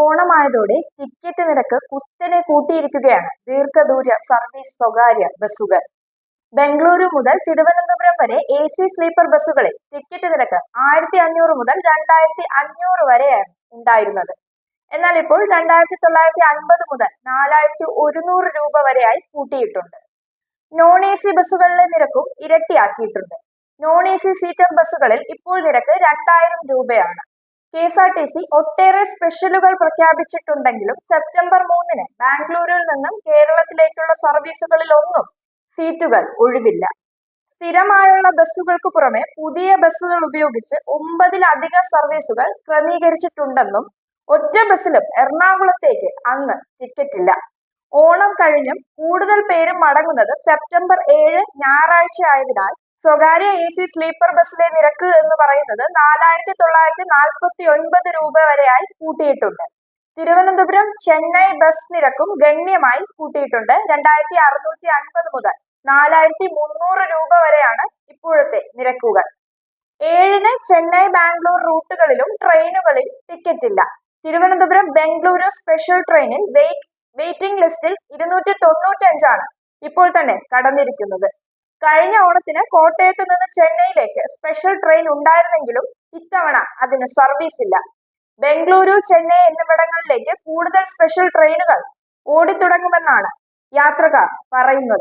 ഓണമായതോടെ ticket നിരക്ക് കുത്തനെ കൂട്ടിയിരിക്കുകയാണ് ദീർഘദൂര സർവീസ് സ്വകാര്യ ബസ്സുകൾ. ബംഗളൂരു മുതൽ തിരുവനന്തപുരം വരെ AC സ്ലീപ്പർ ബസ്സുകളിൽ ടിക്കറ്റ് നിരക്ക് 1500 മുതൽ 2500 വരെയാണ് ഉണ്ടായിരുന്നത്. എന്നാൽ ഇപ്പോൾ 2950 മുതൽ 4100 രൂപ വരെയായി കൂട്ടിയിട്ടുണ്ട്. നോൺ AC ബസ്സുകളിലെ നിരക്കും ഇരട്ടിയാക്കിയിട്ടുണ്ട്. നോൺ AC സീറ്റർ ബസ്സുകളിൽ ഇപ്പോൾ നിരക്ക് 2000 രൂപയാണ്. KSRTC ഒട്ടേറെ സ്പെഷ്യലുകൾ പ്രഖ്യാപിച്ചിട്ടുണ്ടെങ്കിലും സെപ്റ്റംബർ 3-ന് ബാംഗ്ലൂരിൽ നിന്നും കേരളത്തിലേക്കുള്ള സർവീസുകളിലൊന്നും സീറ്റുകൾ ഒഴിവില്ല. സ്ഥിരമായുള്ള ബസ്സുകൾക്ക് പുറമെ പുതിയ ബസ്സുകൾ ഉപയോഗിച്ച് 9-ലധികം സർവീസുകൾ ക്രമീകരിച്ചിട്ടുണ്ടെന്നും ഒറ്റ ബസ്സിലും എറണാകുളത്തേക്ക് അന്ന് ടിക്കറ്റില്ല. ഓണം കഴിഞ്ഞും കൂടുതൽ പേരും മടങ്ങുന്നത് സെപ്റ്റംബർ 7 ഞായറാഴ്ച ആയതിനാൽ സ്വകാര്യ AC സ്ലീപ്പർ ബസ്സിലെ നിരക്ക് എന്ന് പറയുന്നത് 4949 രൂപ വരെയായി കൂട്ടിയിട്ടുണ്ട്. തിരുവനന്തപുരം ചെന്നൈ ബസ് നിരക്കും ഗണ്യമായി കൂട്ടിയിട്ടുണ്ട്. 2650 മുതൽ 4300 രൂപ വരെയാണ് ഇപ്പോഴത്തെ നിരക്കുകൾ. 7-ന് ചെന്നൈ ബാംഗ്ലൂർ റൂട്ടുകളിലും ട്രെയിനുകളിൽ ടിക്കറ്റ് ഇല്ല. തിരുവനന്തപുരം ബംഗളൂരു സ്പെഷ്യൽ ട്രെയിനിൽ വെയിറ്റിംഗ് ലിസ്റ്റിൽ 295 ഇപ്പോൾ തന്നെ കടന്നിരിക്കുന്നത്. കഴിഞ്ഞ ഓണത്തിന് കോട്ടയത്ത് നിന്ന് ചെന്നൈയിലേക്ക് സ്പെഷ്യൽ ട്രെയിൻ ഉണ്ടായിരുന്നെങ്കിലും ഇത്തവണ അതിന് സർവീസ് ഇല്ല. ബംഗളൂരു, ചെന്നൈ എന്നിവിടങ്ങളിലേക്ക് കൂടുതൽ സ്പെഷ്യൽ ട്രെയിനുകൾ ഓടിത്തുടങ്ങുമെന്നാണ് യാത്രക്കാർ പറയുന്നത്.